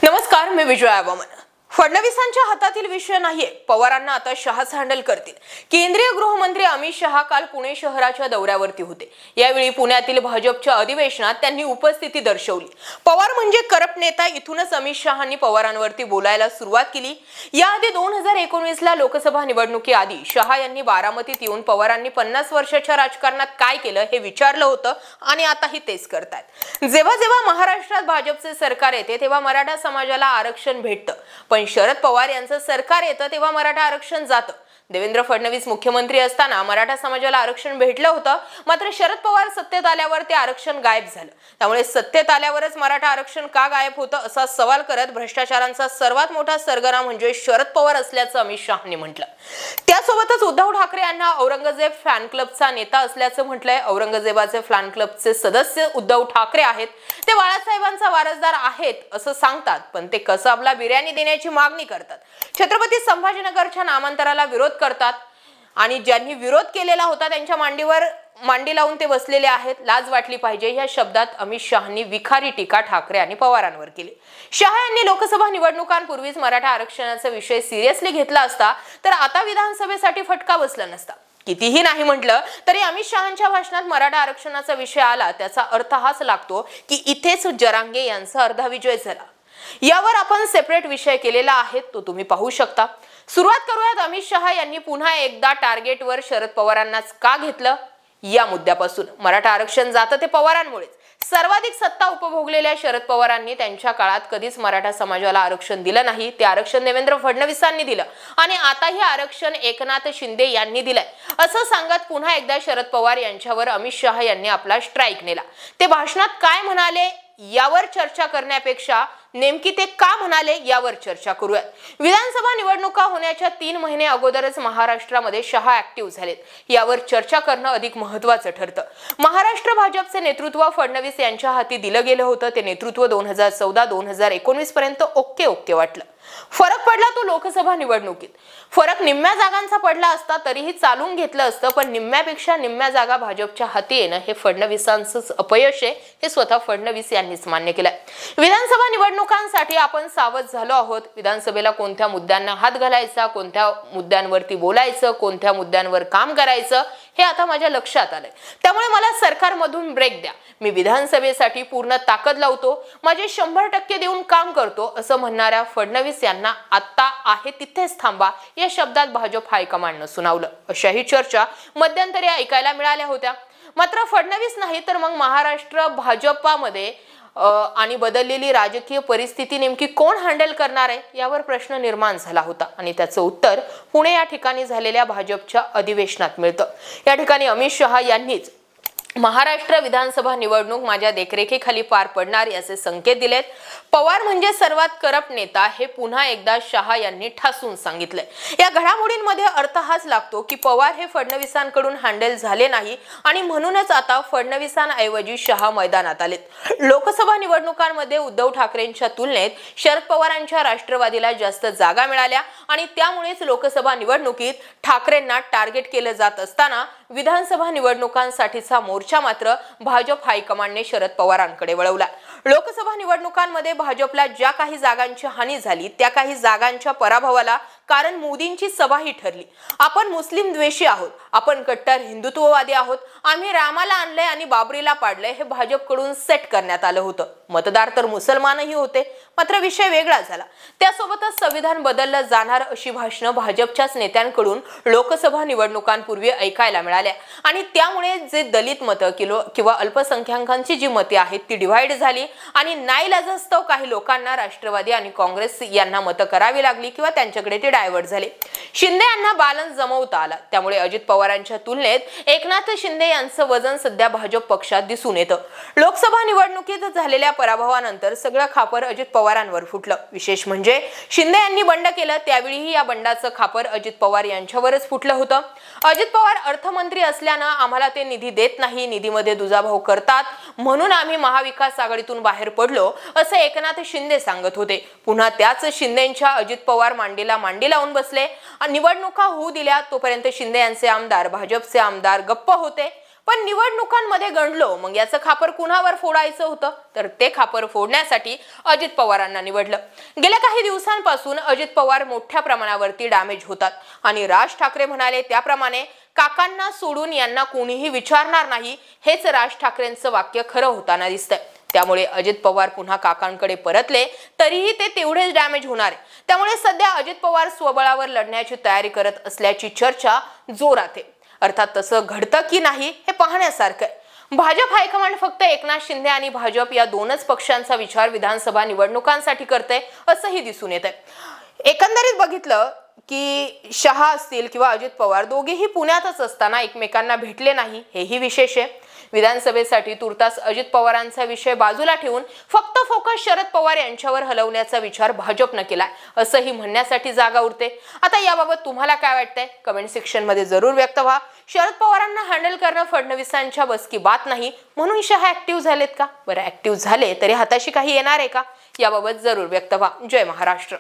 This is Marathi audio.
नमस्कार, मी विजया वामन। फडणवीसांच्या हातातील विषय नाहीये, पवारांना आता शहाच हँडल करतील। केंद्रीय गृहमंत्री अमित शहा काल पुणे शहराच्या दौऱ्यावरती होते। यावेळी पुण्यातील भाजपच्या अधिवेशनात त्यांनी उपस्थिती दर्शवली। पवार म्हणजे करप्ट नेता, इथूनच अमित शहांनी पवारांवरती बोलायला सुरुवात केली। याआधी 2019 ला लोकसभा निवडणुकीआधी शहा यांनी बारामतीत येऊन पवारांनी 50 वर्षाच्या राजकारणात काय केलं हे विचारलं होतं आणि आताही तेच करतायत। जेव्हा जेव्हा महाराष्ट्रात भाजपचे सरकार येते तेव्हा मराठा समाजाला आरक्षण भेटतं, पण शरद पवार यांचं सरकार येतं तेव्हा मराठा आरक्षण जातं। देवेंद्र फडणवीस मुख्यमंत्री असताना मराठा समाजाला आरक्षण भेटलं होतं, मात्र शरद पवार सत्तेत आल्यावर ते आरक्षण गायब झालं। त्यामुळे सत्तेत आल्यावरच मराठा आरक्षण का गायब होतं असा सवाल करत भ्रष्टाचारांचा सर्वात मोठा सरगना म्हणजे शरद पवार असल्याचं अमित शहांनी म्हटलं। त्यासोबतच उद्धव ठाकरे यांना औरंगजेब फॅन क्लबचा नेता असल्याचं म्हटलंय। औरंगजेबाचे फॅन क्लबचे सदस्य उद्धव ठाकरे आहेत, ते बाळासाहेबांचा वारसदार आहेत असं सांगतात, पण ते कसबला बिर्याणी देण्याची मागणी करतात। छत्रपती संभाजीनगरच्या नामांतराला विरोध करतात आणि ज्यांनी विरोध केलेला होता त्यांच्या मांडीवर मांडी लावून ते बसलेले आहेत। लाज वाटली पाहिजे या शब्दात अमित शहांनी विखारी टीका ठाकरे आणि पवारांवर केली। शहा यांनी लोकसभा निवडणुकांपूर्वीच मराठा आरक्षणाचा विषय सिरियसली घेतला असता तर आता विधानसभेसाठी फटका बसला नसता। कितीही नाही म्हटलं तरी अमित शहांच्या भाषणात मराठा आरक्षणाचा विषय आला, त्याचा अर्थ हाच लागतो की इथेच जरांगे यांचा अर्धा विजय झाला। यावर आपण सेपरेट विषय केलेला आहे, तो तुम्ही पाहू शकता। सुरुवात करूयात अमित शहा यांनी पुन्हा एकदा टार्गेटवर शरद पवारांनाच का घेतलं या मुद्द्यापासून। मराठा आरक्षण जातं ते पवारांमुळेच। सर्वाधिक सत्ता उपभोगलेल्या शरद पवारांनी त्यांच्या काळात कधीच मराठा समाजाला आरक्षण दिलं नाही, ते आरक्षण देवेंद्र फडणवीसांनी दिलं आणि आताही आरक्षण एकनाथ शिंदे यांनी दिलंय असं सांगत पुन्हा एकदा शरद पवार यांच्यावर अमित शहा यांनी आपला स्ट्राईक नेला। ते भाषणात काय म्हणाले यावर चर्चा करण्यापेक्षा नेमकी ते का म्हणाले यावर चर्चा करूयात। विधानसभा निवडणुका होण्याच्या 3 महिने अगोदरच महाराष्ट्रामध्ये शहा ऍक्टिव्ह झालेत, यावर चर्चा करणं अधिक महत्त्वाचं ठरतं। महाराष्ट्र भाजपचे नेतृत्व फडणवीस यांच्या हाती दिलं गेलं होतं, ते नेतृत्व 2014-2019 पर्यंत ओके वाटलं। फरक पडला तो लोकसभा निवडणुकीत। फरक निम्म्या जागांचा पडला असता तरीही चालून घेतलं असतं, पण निम्म्यापेक्षा निम्म्या जागा भाजपच्या हाती येणं हे फडणवीसांचंच अपयश आहे, हे स्वतः फडणवीस यांनीच मान्य केलंय। विधानसभा निवडणुकांसाठी आपण सावध झालो आहोत। विधानसभेला कोणत्या मुद्द्यांना हात घालायचा, कोणत्या मुद्द्यांवरती बोलायचं, कोणत्या मुद्द्यांवर काम करायचं हे आता माझ्या लक्षात आलंय। त्यामुळे मला सरकारमधून ब्रेक द्या, मी विधानसभेसाठी पूर्ण ताकद लावतो, माझे 100% देऊन काम करतो असं म्हणणाऱ्या फडणवीस यांना आता आहे तिथेच थांबा या शब्दात भाजप हायकमांडनं सुनावलं। अशाही चर्चा मध्यंतरी ऐकायला मिळाल्या होत्या। मात्र फडणवीस नाही तर मग महाराष्ट्र भाजपामध्ये आणि बदललेली राजकीय परिस्थिती नेमकी कोण हँडल करणार आहे यावर प्रश्न निर्माण झाला होता आणि त्याचं उत्तर पुणे या ठिकाणी झालेल्या भाजपच्या अधिवेशनात मिळतं। या ठिकाणी अमित शहा यांनीच महाराष्ट्र विधानसभा निवडणूक माझ्या देखरेखीखाली पार पडणार याचे संकेत दिलेत। पवार म्हणजे सर्वात करप्ट नेता हे पुन्हा एकदा शहा यांनी ठासून सांगितलंय। या घडामोडींमध्ये अर्थ हाच लागतो की पवार हे फडणवीसांकडून हँडल झाले नाही आणि म्हणूनच आता फडणवीसांऐवजी शहा मैदानात आलेत। लोकसभा निवडणुकांमध्ये उद्धव ठाकरेंच्या तुलनेत शरद पवारांच्या राष्ट्रवादीला जास्त जागा मिळाल्या आणि त्यामुळेच लोकसभा निवडणुकीत ठाकरेंना टार्गेट केलं जात असताना विधानसभा निवडणुकांसाठीचा मोर्चा मात्र भाजप हायकमांडने शरद पवारांकडे वळवला। लोकसभा निवडणुकांमध्ये भाजपला ज्या काही जागांची हानी झाली त्या काही जागांच्या पराभवाला कारण मोदींची सभाही ठरली। आपण मुस्लिम द्वेषी आहोत, आपण कट्टर हिंदुत्ववादी आहोत, आम्ही रामाला आणलंय आणि बाबरीला पाडलंय हे भाजपकडून सेट करण्यात आलं होतं। मतदार तर मुसलमानही होते, मात्र विषय वेगळा झाला। त्यासोबतच संविधान बदललं जाणार अशी भाषणं भाजपच्याच नेत्यांकडून लोकसभा निवडणुकांपूर्वी ऐकायला मिळाल्या आणि त्यामुळे जे दलित मतं किंवा अल्पसंख्याकांची जी मते आहेत ती डिव्हाइड झाली आणि नाईलाजास्तव काही लोकांना राष्ट्रवादी आणि काँग्रेस यांना मतं करावी लागली किंवा त्यांच्याकडे ते डायव्हर्ट झाले। शिंदे यांना बॅलन्स जमवता आला, त्यामुळे अजित पवारांच्या तुलनेत एकनाथ शिंदे यांचं वजन सध्या भाजप पक्षात दिसून येतं। लोकसभा निवडणुकीत झालेल्या पराभवानंतर सगळं खापर अजित पवारांवर फुटलं। विशेष म्हणजे शिंदे यांनी बंड केलं त्यावेळीही या बंडाचं खापर अजित पवार यांच्यावरच फुटलं होतं। अजित पवार अर्थमंत्री असल्यानं आम्हाला ते निधी देत नाही, निधीमध्ये दुजाभाव करतात, म्हणून आम्ही महाविकास आघाडीतून बाहेर पडलो असं एकनाथ शिंदे सांगत होते। पुन्हा त्याच शिंदेंच्या अजित पवार मांडीला मांडी लावून बसले। निवडणुका होऊ दिल्या तोपर्यंत शिंदे यांचे आमदार भाजपचे आमदार गप्प होते। पण निवडणुकांमध्ये गणलो मग याचं खापर कुणावर फोडायचं होतं, तर ते खापर फोडण्यासाठी अजित पवारांना निवडलं. गेल्या काही दिवसांपासून अजित पवार मोठ्या प्रमाणावरती डॅमेज होतात आणि राज ठाकरे म्हणाले त्याप्रमाणे काकांना सोडून यांना कोणीही विचारणार नाही, हेच राज ठाकरेंचं वाक्य खरं होताना दिसतंय. त्यामुळे अजित पवार पुन्हा काकांकडे परतले तरीही ते तेवढेच डॅमेज होणार आहे. त्यामुळे सध्या अजित पवार स्वबळावर लढण्याची तयारी करत असल्याची चर्चा जोरात आहे. अर्थात तसं घडतं की नाही हे पाहण्यासारखं आहे. भाजप हायकमांड फक्त एकनाथ शिंदे आणि भाजप या दोनच पक्षांचा विचार विधानसभा निवडणुकांसाठी करते असंही दिसून येत आहे. एकंदरीत बघितलं की शहा असतील किंवा अजित पवार दोघेही पुण्यातच असताना एकमेकांना भेटले नाही, हेही विशेष आहे. विधानसभेसाठी तुर्तास अजित पवारांचा विषय बाजूला ठेवून फक्त फोकस शरद पवार यांच्यावर हलवण्याचा विचार भाजपनं केलाय असंही म्हणण्यासाठी जागा उरते. आता याबाबत तुम्हाला काय वाटतंय कमेंट सेक्शन मध्ये जरूर व्यक्त व्हा. शरद पवारांना हँडल करणं फडणवीसांच्या बस की बात नाही म्हणून शहा ऍक्टिव्ह झालेत का? बरं ऍक्टिव्ह झाले तरी हाताशी काही येणार आहे का? याबाबत जरूर व्यक्त व्हा. जय महाराष्ट्र.